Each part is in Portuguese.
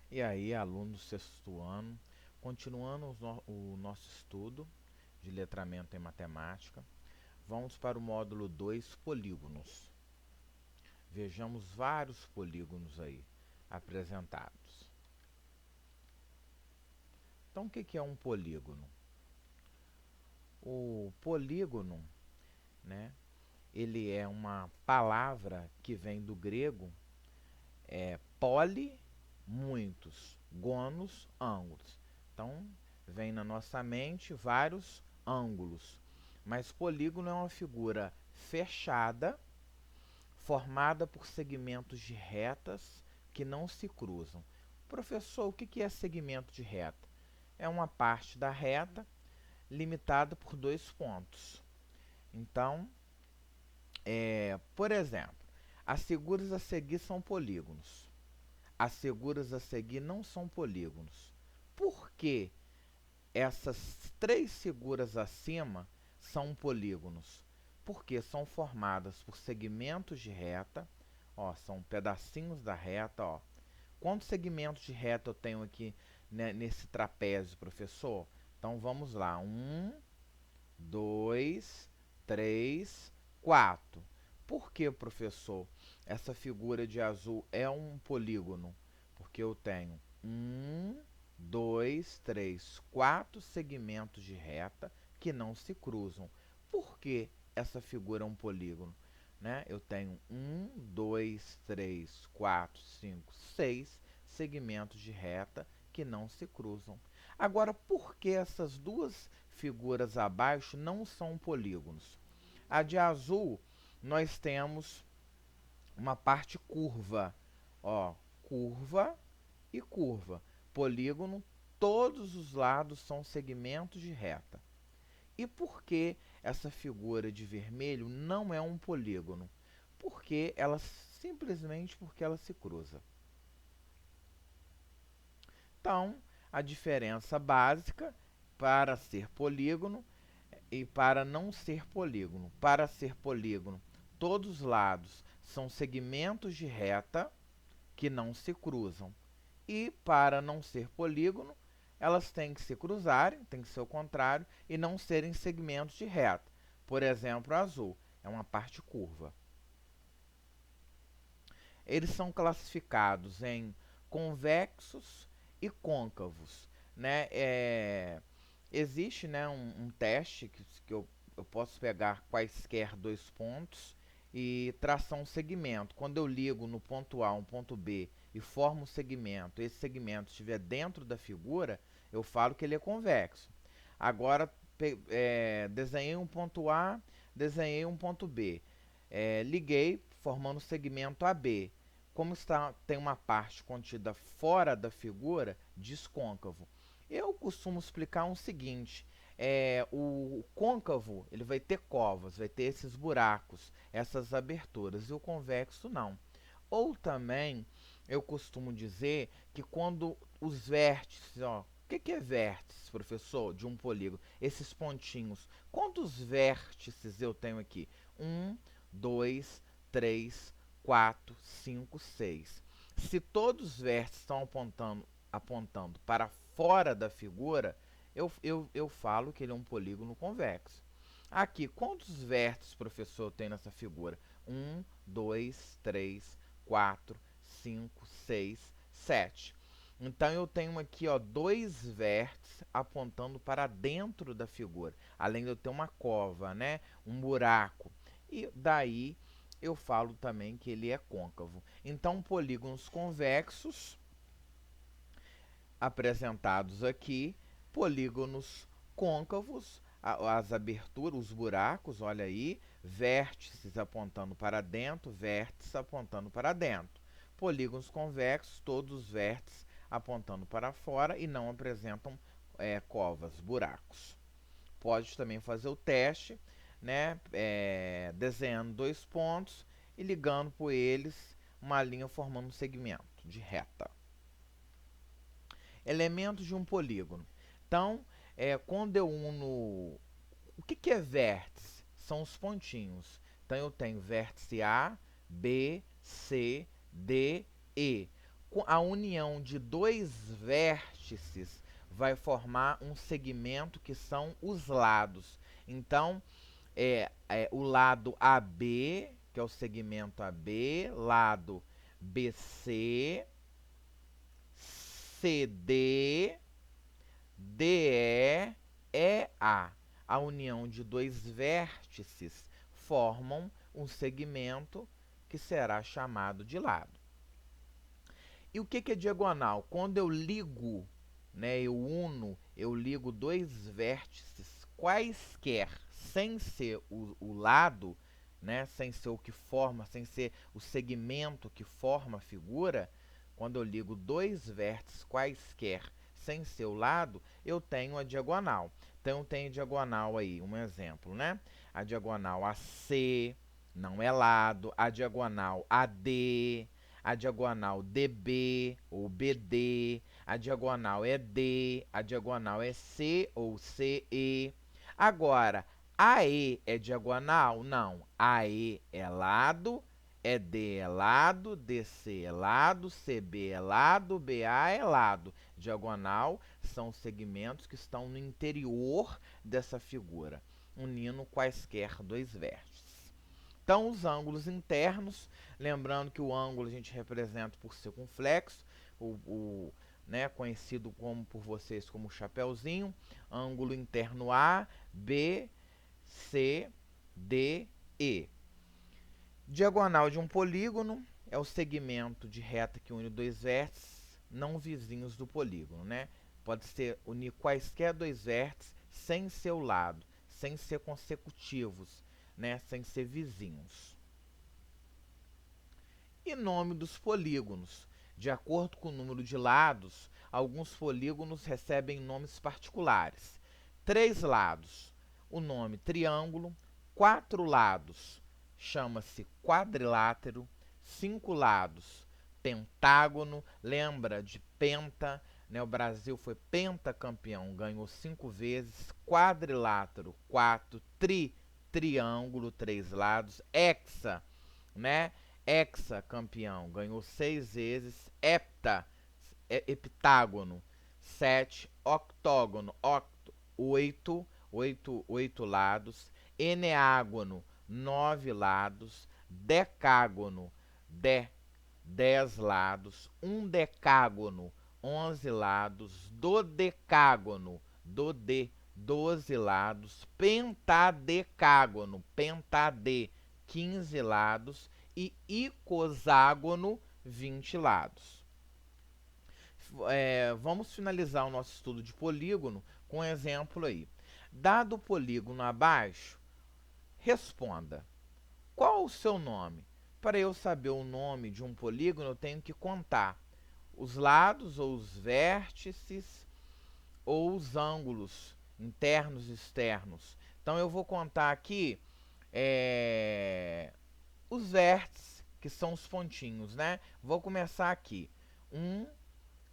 E aí, aluno do sexto ano, continuando o nosso estudo de letramento em matemática, vamos para o módulo 2, polígonos. Vejamos vários polígonos aí apresentados. Então, o que é um polígono? O polígono, né, ele é uma palavra que vem do grego, poli, muitos, gonos, ângulos. Então, vem na nossa mente vários ângulos. Mas polígono é uma figura fechada, formada por segmentos de retas que não se cruzam. Professor, o que é segmento de reta? É uma parte da reta limitada por dois pontos. Então, por exemplo, as figuras a seguir são polígonos. As figuras a seguir não são polígonos. Por que essas três figuras acima são polígonos? Porque são formadas por segmentos de reta, ó, são pedacinhos da reta, ó. Quantos segmentos de reta eu tenho aqui, né, nesse trapézio, professor? Então vamos lá. 2, 3, 4. Por que, professor, essa figura de azul é um polígono? Porque eu tenho 4 segmentos de reta que não se cruzam. Por que essa figura é um polígono? Né? Eu tenho 6 segmentos de reta que não se cruzam. Agora, por que essas duas figuras abaixo não são polígonos? A de azul, nós temos uma parte curva, ó, curva e curva. Polígono, todos os lados são segmentos de reta. E por que essa figura de vermelho não é um polígono? Porque ela simplesmente porque ela se cruza. Então, a diferença básica para ser polígono e para não ser polígono. Para ser polígono, todos os lados são segmentos de reta que não se cruzam. E para não ser polígono, elas têm que se cruzarem, tem que ser o contrário, e não serem segmentos de reta. Por exemplo, o azul é uma parte curva. Eles são classificados em convexos e côncavos. Né? Existe, né, um teste que eu posso pegar quaisquer dois pontos e traçar um segmento. Quando eu ligo no ponto A um ponto B e formo um segmento, esse segmento estiver dentro da figura, eu falo que ele é convexo. Agora, desenhei um ponto A, desenhei um ponto B. Liguei, formando o segmento AB. Como tem uma parte contida fora da figura, diz côncavo. Eu costumo explicar o seguinte: o côncavo ele vai ter covas, vai ter esses buracos, essas aberturas, e o convexo não. Ou também eu costumo dizer que quando os vértices, ó, o que é vértice, professor, de um polígono? Esses pontinhos. Quantos vértices eu tenho aqui? 2, 3, 4, 5, 6. Se todos os vértices estão apontando para fora da figura, eu falo que ele é um polígono convexo. Aqui, quantos vértices, professor, tem nessa figura? 2, 3, 4, 5, 6, 7. Então eu tenho aqui, ó, dois vértices apontando para dentro da figura, além de eu ter uma cova, né, um buraco. E daí eu falo também que ele é côncavo. Então, polígonos convexos apresentados aqui, polígonos côncavos, as aberturas, os buracos, olha aí, vértices apontando para dentro, vértices apontando para dentro. Polígonos convexos, todos os vértices apontando para fora e não apresentam covas, buracos. Pode também fazer o teste, né, desenhando dois pontos e ligando por eles uma linha formando um segmento de reta. Elementos de um polígono. Então, quando eu uno... O que é vértice? São os pontinhos. Então, eu tenho vértice A, B, C, D, E. A união de dois vértices vai formar um segmento que são os lados. Então, o lado AB, que é o segmento AB, lado BC, CD, DE, EA. A união de dois vértices formam um segmento que será chamado de lado. E o que é diagonal? Quando eu ligo, né, eu ligo dois vértices quaisquer, sem ser o lado, né, sem ser o que forma, sem ser o segmento que forma a figura, quando eu ligo dois vértices quaisquer, sem ser o lado, eu tenho a diagonal. Então, eu tenho diagonal aí, um exemplo, né? A diagonal AC não é lado, a diagonal AD, a diagonal DB ou BD, a diagonal é D, a diagonal é C ou CE. Agora, AE é diagonal? Não. AE é lado, ED é lado, DC é lado, CB é lado, BA é lado. Diagonal são os segmentos que estão no interior dessa figura, unindo quaisquer dois vértices. Então, os ângulos internos, lembrando que o ângulo a gente representa por circunflexo, né, conhecido por vocês como chapeuzinho, ângulo interno A, B, C, D, E. Diagonal de um polígono é o segmento de reta que une dois vértices não vizinhos do polígono, né? Pode ser unir quaisquer dois vértices sem ser o lado, sem ser consecutivos, né? Sem ser vizinhos. E nome dos polígonos. De acordo com o número de lados, alguns polígonos recebem nomes particulares. 3 lados, o nome triângulo. 4 lados, chama-se quadrilátero. 5 lados, pentágono. Lembra de penta, né? O Brasil foi pentacampeão, ganhou 5 vezes. Quadrilátero, 4. Triângulo, 3 lados. Hexa, né? Hexacampeão, ganhou 6 vezes. Heptágono, 7. Octógono, 8 lados. Eneágono, 9 lados. Decágono, 10 lados. Um decágono, 11 lados. Dodecágono, 12 lados. Pentadecágono, 15 lados. E icoságono, 20 lados. Vamos finalizar o nosso estudo de polígono com um exemplo aí. Dado o polígono abaixo, responda: qual o seu nome? Para eu saber o nome de um polígono, eu tenho que contar os lados ou os vértices ou os ângulos internos e externos. Então, eu vou contar aqui os vértices, que são os pontinhos, né? Vou começar aqui. 1,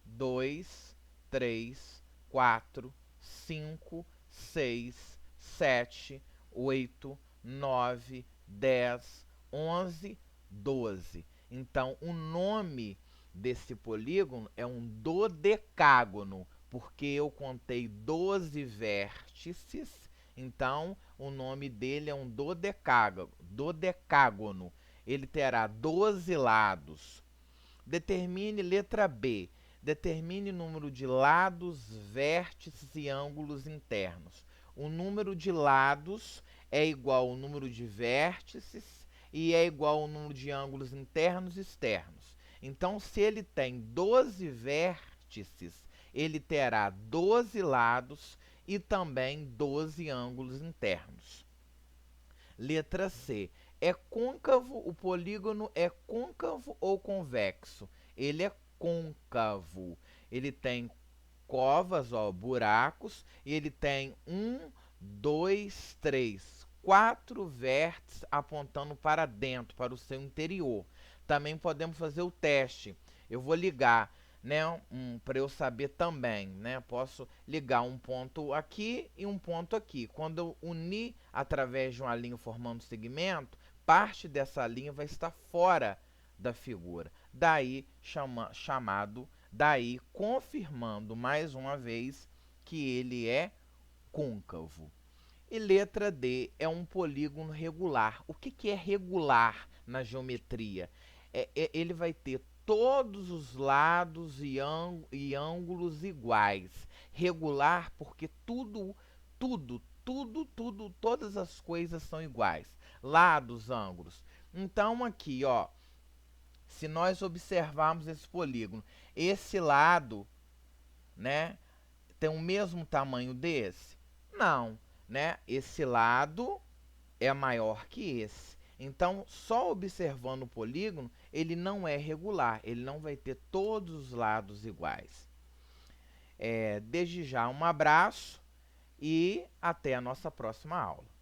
2, 3, 4, 5, 6, 7, 8, 9, 10, 11, 12. Então, o nome desse polígono é um dodecágono, porque eu contei 12 vértices. Então, o nome dele é um dodecágono. Ele terá 12 lados. Determine letra B. Determine o número de lados, vértices e ângulos internos. O número de lados é igual ao número de vértices e é igual ao número de ângulos internos e externos. Então, se ele tem 12 vértices, ele terá 12 lados e também 12 ângulos internos. Letra C. É côncavo, o polígono é côncavo ou convexo? Ele é côncavo. Ele tem covas, ó, buracos, e ele tem 1, 2, 3, 4 vértices apontando para dentro, para o seu interior. Também podemos fazer o teste. Eu vou ligar, né, para eu saber também, né? Posso ligar um ponto aqui e um ponto aqui. Quando eu unir através de uma linha formando segmento, parte dessa linha vai estar fora da figura. daí confirmando mais uma vez que ele é côncavo. E letra D é um polígono regular. O que é regular na geometria? Ele vai ter todos os lados e ângulos iguais. Regular porque todas as coisas são iguais. Lados, ângulos. Então aqui, ó, se nós observarmos esse polígono, esse lado, né, tem o mesmo tamanho desse? Não, né? Esse lado é maior que esse. Então, só observando o polígono, ele não é regular, ele não vai ter todos os lados iguais. Desde já, um abraço e até a nossa próxima aula.